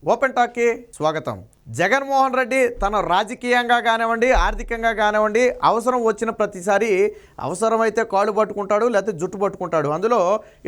Open టాక్కి స్వాగతం. జగన్మోహన్ రెడ్డి తన రాజకీయంగా కానివ్వండి, ఆర్థికంగా కానివ్వండి, అవసరం వచ్చిన ప్రతిసారి అవసరమైతే కాళ్ళు పట్టుకుంటాడు, లేకపోతే జుట్టు పట్టుకుంటాడు. అందులో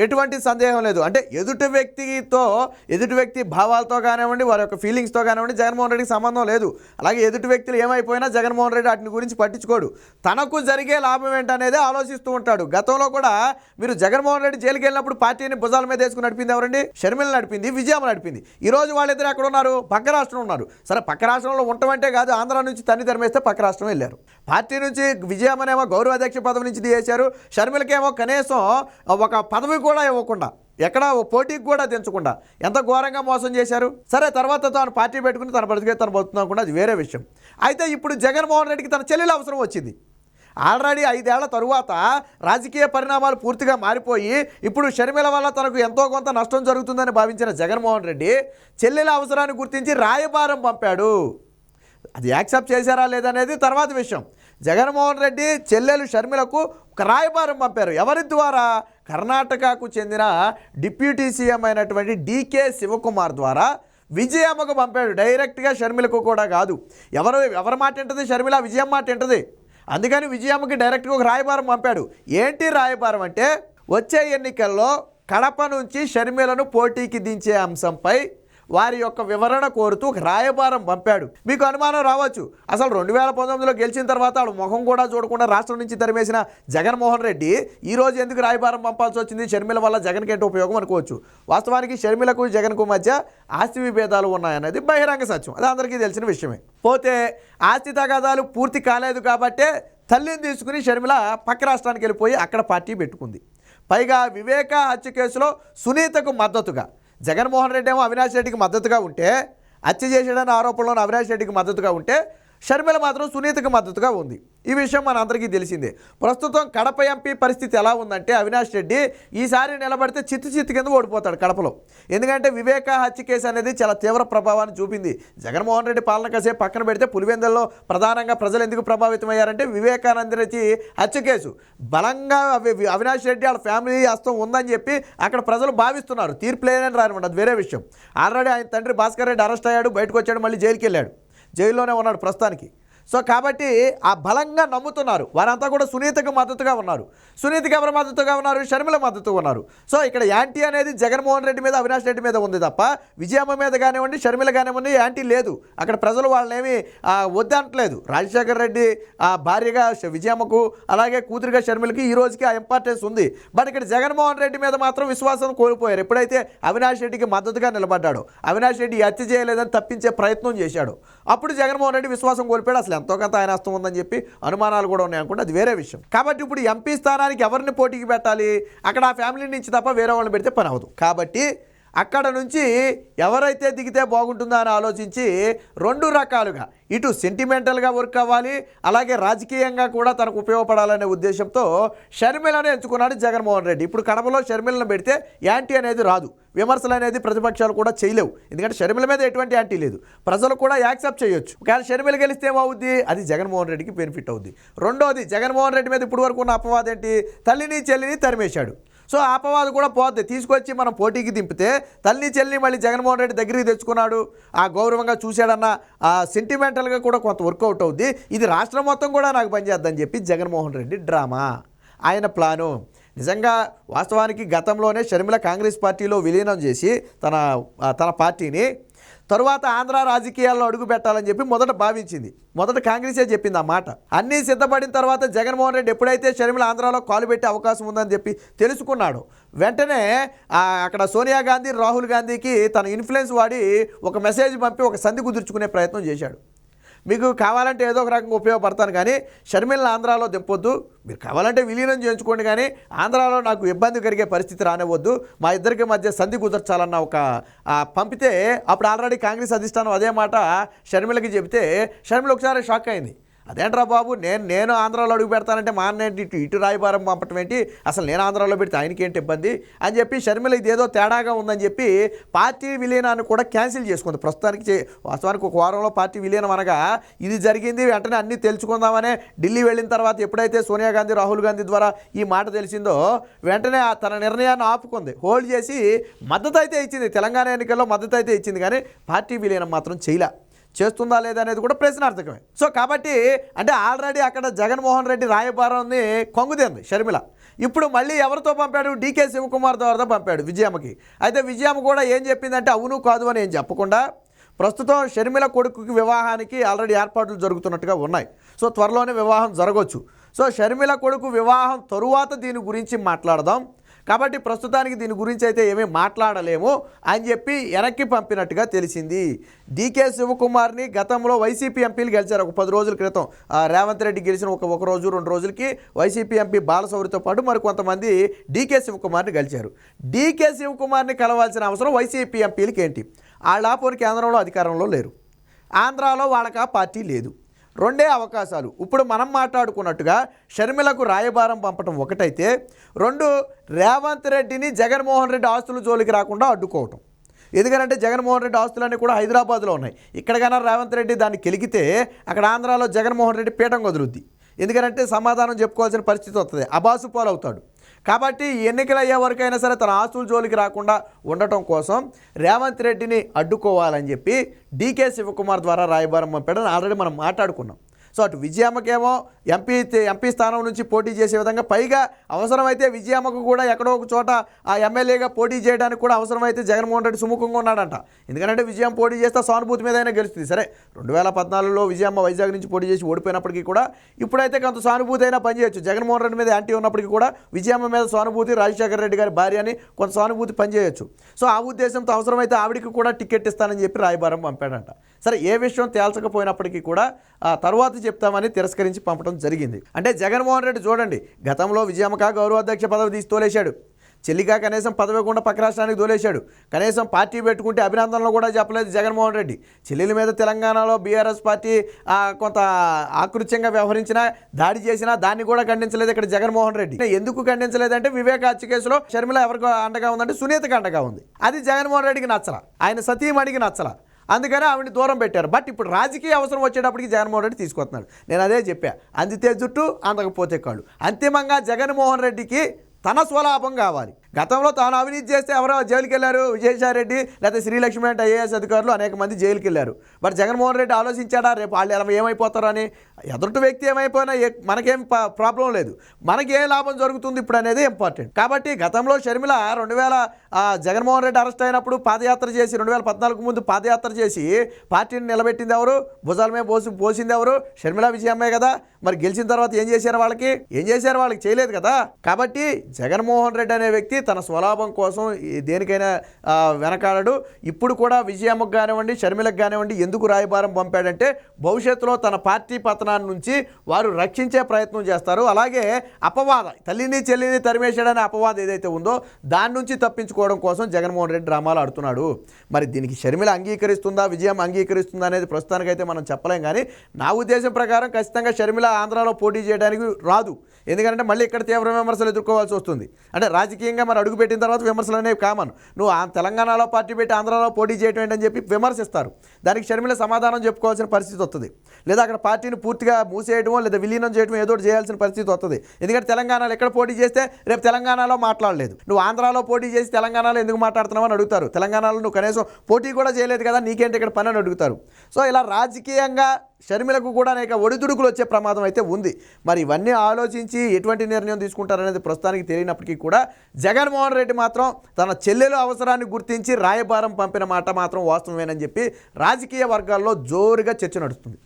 ఎటువంటి సందేహం లేదు. అంటే ఎదుటి వ్యక్తి భావాలతో కానివ్వండి, వారి యొక్క ఫీలింగ్స్తో కానివ్వండి జగన్మోహన్ రెడ్డికి సంబంధం లేదు. అలాగే ఎదుటి వ్యక్తులు ఏమైపోయినా జగన్మోహన్ రెడ్డి వాటిని గురించి పట్టించుకోడు. తనకు జరిగే లాభం ఏంటనేదే ఆలోచిస్తూ ఉంటాడు. గతంలో కూడా మీరు జగన్మోహన్ రెడ్డి జైలుకి వెళ్ళినప్పుడు పార్టీని భుజాల మీద వేసుకుని నడిపింది ఎవరండి? షర్మిల నడిపింది, విజయమ్మ నడిపింది. ఈరోజు వాళ్ళిద్దరు ఎక్కడ ఉన్నారు? పక్క రాష్ట్రంలో ఉన్నారు. సరే, పక్క రాష్ట్రంలో ఉండటమంటే కాదు, ఆంధ్ర నుంచి తరిమేస్తే పక్క రాష్ట్రం వెళ్ళారు. పార్టీ నుంచి విజయమ్మనేమో గౌరవ అధ్యక్ష పదవి నుంచి తీసేశారు. షర్మిలకేమో కనీసం ఒక పదవి కూడా ఇవ్వకుండా, ఎక్కడ పోటీకి కూడా దించకుండా ఎంత ఘోరంగా మోసం చేశారు. సరే, తర్వాత తాను పార్టీ పెట్టుకుని తన బ్రతికే తను బతుకున్నా అది వేరే విషయం. అయితే ఇప్పుడు జగన్మోహన్ రెడ్డికి తన చెల్లెలు అవసరం వచ్చింది. ఆల్రెడీ 5 ఏళ్ల తరువాత రాజకీయ పరిణామాలు పూర్తిగా మారిపోయి ఇప్పుడు షర్మిల వల్ల తనకు ఎంతో కొంత నష్టం జరుగుతుందని భావించిన జగన్మోహన్ రెడ్డి చెల్లెల అవసరాన్ని గుర్తించి రాయబారం పంపాడు. అది యాక్సెప్ట్ చేశారా లేదనేది తర్వాత విషయం. జగన్మోహన్ రెడ్డి చెల్లెలు షర్మిలకు ఒక రాయబారం పంపారు. ఎవరి ద్వారా? కర్ణాటకకు చెందిన డిప్యూటీ సీఎం అయినటువంటి డీకే శివకుమార్ ద్వారా విజయమ్మకు పంపాడు. డైరెక్ట్గా షర్మిలకు కూడా కాదు. ఎవరి మాట వింటది? షర్మిల విజయమ్మ మాట వింటది. అందుకని విజయమ్మకి డైరెక్ట్గా ఒక రాయబారం పంపాడు. ఏంటి రాయబారం అంటే, వచ్చే ఎన్నికల్లో కడప నుంచి షర్మిలను పోటీకి దించే అంశంపై వారి యొక్క వివరణ కోరుతూ ఒక రాయబారం పంపాడు. మీకు అనుమానం రావచ్చు, అసలు 2019లో గెలిచిన తర్వాత వాడు ముఖం కూడా చూడకుండా రాష్ట్రం నుంచి తరిమేసిన జగన్మోహన్ రెడ్డి ఈరోజు ఎందుకు రాయబారం పంపాల్సి వచ్చింది? షర్మిల వల్ల జగన్కి ఏంటో ఉపయోగం అనుకోవచ్చు. వాస్తవానికి షర్మిలకు జగన్కు మధ్య ఆస్తి విభేదాలు ఉన్నాయనేది బహిరంగ సత్యం, అది అందరికీ తెలిసిన విషయమే. పోతే ఆస్తి తగాదాలు పూర్తి కాలేదు కాబట్టే తల్లిని తీసుకుని షర్మిల పక్క రాష్ట్రానికి వెళ్ళిపోయి అక్కడ పార్టీ పెట్టుకుంది. పైగా వివేక హత్య కేసులో సునీతకు మద్దతుగా జగన్మోహన్ రెడ్డి ఏమో అవినాష్ రెడ్డికి మద్దతుగా ఉంటే, హత్య చేసాడన్న ఆరోపణలో అవినాష్ రెడ్డికి మద్దతుగా ఉంటే, షర్మిల మాత్రం సునీతకు మద్దతుగా ఉంది. ఈ విషయం మన అందరికీ తెలిసిందే. ప్రస్తుతం కడప ఎంపీ పరిస్థితి ఎలా ఉందంటే, అవినాష్ రెడ్డి ఈసారి నిలబడితే చిత్తు కింద ఓడిపోతాడు కడపలో. ఎందుకంటే వివేక హత్య కేసు అనేది చాలా తీవ్ర ప్రభావాన్ని చూపింది. జగన్మోహన్ రెడ్డి పాలన కాసేపు పక్కన పెడితే పులివెందుల్లో ప్రధానంగా ప్రజలు ఎందుకు ప్రభావితమయ్యారంటే వివేకానంద రెడ్డి హత్య కేసు బలంగా అవినాష్ రెడ్డి వాళ్ళ ఫ్యామిలీ హస్తం ఉందని చెప్పి అక్కడ ప్రజలు భావిస్తున్నారు. తీర్పు లేదని రానివ్వండి, అది వేరే విషయం. ఆల్రెడీ ఆయన తండ్రి భాస్కర్ రెడ్డి అరెస్ట్ అయ్యాడు, బయటకు వచ్చాడు, మళ్ళీ జైలుకి వెళ్ళాడు, జైల్లోనే ఉన్నాడు ప్రస్తుతానికి. సో కాబట్టి ఆ బలంగా నమ్ముతున్నారు. వారంతా కూడా సునీతకు మద్దతుగా ఉన్నారు. సునీతకి ఎవరు మద్దతుగా ఉన్నారు? షర్మిల మద్దతుగా ఉన్నారు. సో ఇక్కడ యాంటీ అనేది జగన్మోహన్ రెడ్డి మీద, అవినాష్ రెడ్డి మీద ఉంది తప్ప విజయమ్మ మీద కానివ్వండి, షర్మిల కానివ్వండి యాంటీ లేదు. అక్కడ ప్రజలు వాళ్ళనేమి వద్దంటలేదు. రాజశేఖర్ రెడ్డి భార్యగా విజయమ్మకు, అలాగే కూతురుగా షర్మిలకి ఈ రోజుకి ఆ ఇంపార్టెన్స్ ఉంది. బట్ ఇక్కడ జగన్మోహన్ రెడ్డి మీద మాత్రం విశ్వాసం కోల్పోయారు. ఎప్పుడైతే అవినాష్ రెడ్డికి మద్దతుగా నిలబడ్డాడో, అవినాష్ రెడ్డి హత్య చేయలేదని తప్పించే ప్రయత్నం చేశాడు, అప్పుడు జగన్మోహన్ రెడ్డి విశ్వాసం కోల్పోయాడు. అసలు ఎంతో కొంత ఆయన హస్తం ఉందని చెప్పి అనుమానాలు కూడా ఉన్నాయి అనుకుంటే అది వేరే విషయం. కాబట్టి ఇప్పుడు ఎంపీ స్థానానికి ఎవరిని పోటీకి పెట్టాలి? అక్కడ ఆ ఫ్యామిలీ నుంచి తప్ప వేరే వాళ్ళని పెడితే పని అవ్వదు. కాబట్టి అక్కడ నుంచి ఎవరైతే దిగితే బాగుంటుందో అని ఆలోచించి 2 రకాలుగా, ఇటు సెంటిమెంటల్గా వర్క్ అవ్వాలి, అలాగే రాజకీయంగా కూడా తనకు ఉపయోగపడాలనే ఉద్దేశంతో షర్మిలను ఎంచుకున్నాడు జగన్మోహన్ రెడ్డి. ఇప్పుడు కడపలో షర్మిలను పెడితే యాంటీ అనేది రాదు, విమర్శలు అనేది ప్రతిపక్షాలు కూడా చేయలేవు. ఎందుకంటే షర్మిల మీద ఎటువంటి యాంటీ లేదు, ప్రజలు కూడా యాక్సెప్ట్ చేయొచ్చు. ఒకవేళ షర్మిల గెలిస్తే ఏమవుద్ది? అది జగన్మోహన్ రెడ్డికి బెనిఫిట్ అవుద్ది. రెండోది, జగన్మోహన్ రెడ్డి మీద ఇప్పుడు వరకు ఉన్న అపవాదం ఏంటి? తల్లిని చెల్లిని తరిమేశాడు. సో ఆ అపవాదు కూడా పోద్ది. తీసుకొచ్చి మనం పోటీకి దింపితే తల్లి చెల్లి మళ్ళీ జగన్మోహన్ రెడ్డి దగ్గరికి తెచ్చుకున్నాడు, ఆ గౌరవంగా చూశాడన్న ఆ సెంటిమెంటల్గా కూడా కొంత వర్కౌట్ అవుద్ది. ఇది రాష్ట్రం మొత్తం కూడా నాకు పనిచేద్దని చెప్పి జగన్మోహన్ రెడ్డి డ్రామా, ఆయన ప్లాను. నిజంగా వాస్తవానికి గతంలోనే షర్మిల కాంగ్రెస్ పార్టీలో విలీనం చేసి తన పార్టీని తరువాత ఆంధ్ర రాజకీయాల్లో అడుగు పెట్టాలని చెప్పి మొదట భావించింది. మొదట కాంగ్రెసే చెప్పింది ఆ మాట. అన్నీ సిద్ధపడిన తర్వాత జగన్మోహన్ రెడ్డి ఎప్పుడైతే షర్మిల ఆంధ్రాలో కాలు పెట్టే అవకాశం ఉందని చెప్పి తెలుసుకున్నాడు, వెంటనే అక్కడ సోనియా గాంధీ, రాహుల్ గాంధీకి తన ఇన్ఫ్లుయెన్స్ వాడి ఒక మెసేజ్ పంపి ఒక సంధి కుదుర్చుకునే ప్రయత్నం చేశాడు. మీకు కావాలంటే ఏదో ఒక రకంగా ఉపయోగపడతాను, కానీ షర్మిలను ఆంధ్రాలో దింపొద్దు, మీరు కావాలంటే విలీనం చేయించుకోండి, కానీ ఆంధ్రాలో నాకు ఇబ్బంది కలిగే పరిస్థితి రానివ్వద్దు, మా ఇద్దరికి మధ్య సంధి కుదర్చాలన్న ఒక పంపితే అప్పుడు ఆల్రెడీ కాంగ్రెస్ అధిష్టానం అదే మాట షర్మిలకి చెబితే షర్మిల ఒకసారి షాక్ అయింది. అదేంట్రా బాబు, నేను ఆంధ్రాలో అడుగు పెడతానంటే మా అన్న ఇటు రాయబారం పంపటం ఏంటి, అసలు నేను ఆంధ్రాలో పెడితే ఆయనకి ఏంటి ఇబ్బంది అని చెప్పి షర్మిల ఇదేదో తేడాగా ఉందని చెప్పి పార్టీ విలీనాన్ని కూడా క్యాన్సిల్ చేసుకుంది. ప్రస్తుతానికి వాస్తవానికి ఒక వారంలో పార్టీ విలీనం అనగా ఇది జరిగింది. వెంటనే అన్నీ తెలుసుకుందామనే ఢిల్లీ వెళ్ళిన తర్వాత ఎప్పుడైతే సోనియా గాంధీ రాహుల్ గాంధీ ద్వారా ఈ మాట తెలిసిందో వెంటనే తన నిర్ణయాన్ని ఆపుకుంది, హోల్డ్ చేసి మద్దతు అయితే ఇచ్చింది. తెలంగాణ ఎన్నికల్లో మద్దతు అయితే ఇచ్చింది, కానీ పార్టీ విలీనం మాత్రం చేయలే. చేస్తుందా లేదా అనేది కూడా ప్రశ్నార్థకమే. సో కాబట్టి అంటే ఆల్రెడీ అక్కడ జగన్మోహన్ రెడ్డి రాయబారాన్ని కొంగుదేంది షర్మిల. ఇప్పుడు మళ్ళీ ఎవరితో పంపాడు, డీకే శివకుమార్ ద్వారా పంపాడు విజయమ్మకి. అయితే విజయమ్మ కూడా ఏం చెప్పిందంటే అవును కాదు అని ఏం చెప్పకుండా ప్రస్తుతం షర్మిల కొడుకుకి వివాహానికి ఆల్రెడీ ఏర్పాట్లు జరుగుతున్నట్టుగా ఉన్నాయి. సో త్వరలోనే వివాహం జరగవచ్చు. సో షర్మిల కొడుకు వివాహం తరువాత దీని గురించి మాట్లాడదాం, కాబట్టి ప్రస్తుతానికి దీని గురించి అయితే ఏమీ మాట్లాడలేము అని చెప్పి వెనక్కి పంపినట్టుగా తెలిసింది. డీకే శివకుమార్ని గతంలో వైసీపీ ఎంపీలు గెలిచారు. ఒక 10 రోజుల క్రితం రేవంత్ రెడ్డి గెలిచిన ఒక రోజు 2 రోజులకి వైసీపీ ఎంపీ బాలశౌరితో పాటు మరి కొంతమంది డీకే శివకుమార్ని గెలిచారు. డీకే శివకుమార్ని కలవాల్సిన అవసరం వైసీపీ ఎంపీలకి ఏంటి? వాళ్ళ కేంద్రంలో అధికారంలో లేరు, ఆంధ్రాలో వాళ్ళకి ఆ పార్టీ లేదు. 2 అవకాశాలు. ఇప్పుడు మనం మాట్లాడుకున్నట్టుగా షర్మిలకు రాయబారం పంపడం ఒకటైతే, 2 రేవంత్ రెడ్డిని జగన్మోహన్ రెడ్డి ఆస్తుల జోలికి రాకుండా అడ్డుకోవటం. ఎందుకంటే జగన్మోహన్ రెడ్డి ఆస్తులన్నీ కూడా హైదరాబాద్లో ఉన్నాయి. ఇక్కడికైనా రేవంత్ రెడ్డి దాన్ని కెలిగితే అక్కడ ఆంధ్రాలో జగన్మోహన్ రెడ్డి పీఠం వదులుద్ది. ఎందుకంటే సమాధానం చెప్పుకోవాల్సిన పరిస్థితి వస్తుంది, అబాసు పాలవుతాడు. కాబట్టి ఎన్నికలు అయ్యే వరకైనా సరే తన ఆస్తుల జోలికి రాకుండా ఉండటం కోసం రేవంత్ రెడ్డిని అడ్డుకోవాలని చెప్పి డీకే శివకుమార్ ద్వారా రాయబారం పంపడం ఆల్రెడీ మనం మాట్లాడుకున్నాం. సో అటు విజయమ్మకేమో ఎంపీ స్థానం నుంచి పోటీ చేసే విధంగా, పైగా అవసరమైతే విజయమ్మకు కూడా ఎక్కడో ఒక చోట ఆ ఎమ్మెల్యేగా పోటీ చేయడానికి కూడా అవసరమైతే జగన్మోహన్ రెడ్డి సుముఖంగా ఉన్నాడంట. ఎందుకంటే విజయం పోటీ చేస్తే సానుభూతి మీద అయినా గెలుస్తుంది. సరే 2014లో విజయమ్మ వైజాగ్ నుంచి పోటీ చేసి ఓడిపోయినప్పటికీ కూడా ఇప్పుడైతే కొంత సానుభూతి అయినా పనిచేయచ్చు. జగన్మోహన్ రెడ్డి మీద యాంటీ ఉన్నప్పటికీ కూడా విజయమ్మ మీద సానుభూతి, రాజశేఖర రెడ్డి గారి భార్య అని కొంత సానుభూతి పనిచేయచ్చు. సో ఆ ఉద్దేశంతో అవసరమైతే ఆవిడికి కూడా టికెట్ ఇస్తానని చెప్పి రాయబారం పంపాడంట. సరే ఏ విషయం తేల్చకపోయినప్పటికీ కూడా తర్వాత చెప్తామని తిరస్కరించి పంపడం జరిగింది. అంటే జగన్మోహన్ రెడ్డి చూడండి, గతంలో విజయమ్మక గౌరవాధ్యక్ష పదవి తీసి తోలేశాడు, చెల్లిగా కనీసం పదవి కూడా పక్క రాష్ట్రానికి తోలేశాడు, కనీసం పార్టీ పెట్టుకుంటే అభినందనలు కూడా చెప్పలేదు జగన్మోహన్ రెడ్డి. చెల్లెల మీద తెలంగాణలో బీఆర్ఎస్ పార్టీ కొంత ఆకృత్యంగా వ్యవహరించినా, దాడి చేసినా దాన్ని కూడా ఖండించలేదు ఇక్కడ జగన్మోహన్ రెడ్డి. ఎందుకు ఖండించలేదంటే వివేక హత్య కేసులో షర్మిల ఎవరికి అండగా ఉందంటే సునీతకి అండగా ఉంది. అది జగన్మోహన్ రెడ్డికి నచ్చల, ఆయన సతీమణికి నచ్చల, అందుకని ఆవిడని దూరం పెట్టారు. బట్ ఇప్పుడు రాజకీయ అవసరం వచ్చేటప్పటికి జగన్మోహన్ రెడ్డి తీసుకొస్తున్నాడు. నేను అదే చెప్పా, అందితే జుట్టు అందకపోతే కాళ్ళు. అంతిమంగా జగన్మోహన్ రెడ్డికి తన స్వలాభం కావాలి. గతంలో తాను అవినీతి చేస్తే ఎవరో జైలుకి వెళ్ళారు, విజయసాయిరెడ్డి లేదా శ్రీలక్ష్మి అంటే ఐఏఎస్ అధికారులు అనేక మంది జైలుకి వెళ్ళారు. బట్ జగన్మోహన్ రెడ్డి ఆలోచించాడా రేపు వాళ్ళు ఎలా ఏమైపోతారు అని? ఎదుటి వ్యక్తి ఏమైపోయినా మనకేం ప్రాబ్లం లేదు, మనకి ఏ లాభం జరుగుతుంది ఇప్పుడు అనేది ఇంపార్టెంట్. కాబట్టి గతంలో షర్మిల 2000 జగన్మోహన్ రెడ్డి అరెస్ట్ అయినప్పుడు పాదయాత్ర చేసి 2014 ముందు పాదయాత్ర చేసి పార్టీని నిలబెట్టింది ఎవరు? భుజాల మీద పోసింది ఎవరు? షర్మిల విజయమ్మే కదా. మరి గెలిచిన తర్వాత ఏం చేశారు వాళ్ళకి? చేయలేదు కదా. కాబట్టి జగన్మోహన్ రెడ్డి అనే వ్యక్తి తన స్వలాభం కోసం దేనికైనా వెనకాడడు. ఇప్పుడు కూడా విజయమ్మకు కానివ్వండి, షర్మిలకు కానివ్వండి ఎందుకు రాయబారం పంపాడంటే భవిష్యత్తులో తన పార్టీ పతనాన్ని నుంచి వారు రక్షించే ప్రయత్నం చేస్తారు. అలాగే అపవాదం, తల్లిని చెల్లిని తరిమేశాడనే అపవాదం ఏదైతే ఉందో దాని నుంచి తప్పించుకోవడం కోసం జగన్మోహన్ రెడ్డి డ్రామాలు ఆడుతున్నాడు. మరి దీనికి షర్మిల అంగీకరిస్తుందా, విజయం అంగీకరిస్తుందా అనేది ప్రస్తుతానికైతే మనం చెప్పలేం. కానీ నా ఉద్దేశం ప్రకారం ఖచ్చితంగా షర్మిల ఆంధ్రాలో పోటీ చేయడానికి రాదు. ఎందుకంటే మళ్ళీ ఇక్కడ తీవ్ర విమర్శలు ఎదుర్కోవాల్సి వస్తుంది. అంటే రాజకీయంగా మరి అడుగు పెట్టిన తర్వాత విమర్శలు అనేవి కామన్. నువ్వు తెలంగాణలో పార్టీ పెట్టి ఆంధ్రాలో పోటీ చేయడం ఏంటని చెప్పి విమర్శిస్తారు. దానికి షర్మిల సమాధానం చెప్పుకోవాల్సిన పరిస్థితి వస్తుంది. లేదా అక్కడ పార్టీని పూర్తిగా మూసేయడమో లేదా విలీనం చేయడం ఏదో చేయాల్సిన పరిస్థితి వస్తుంది. ఎందుకంటే తెలంగాణలో ఎక్కడ పోటీ చేస్తే రేపు తెలంగాణలో మాట్లాడలేదు, నువ్వు ఆంధ్రాలో పోటీ చేసి తెలంగాణలో ఎందుకు మాట్లాడుతున్నావు అని అడుగుతారు. తెలంగాణలో నువ్వు కనీసం పోటీ కూడా చేయలేదు కదా, నీకేంటి ఇక్కడ పని అని అడుగుతారు. సో ఇలా రాజకీయంగా షర్మిలకు కూడా అనేక ఒడిదుడుకులు వచ్చే ప్రమాదం అయితే ఉంది. మరి ఇవన్నీ ఆలోచించి ఎటువంటి నిర్ణయం తీసుకుంటారనేది ప్రస్తుతానికి తెలియనప్పటికీ కూడా జగన్మోహన్ రెడ్డి మాత్రం తన చెల్లెలు అవసరాన్ని గుర్తించి రాయబారం పంపిన మాట మాత్రం వాస్తవమేనని చెప్పి రాజకీయ వర్గాల్లో జోరుగా చర్చ నడుస్తుంది.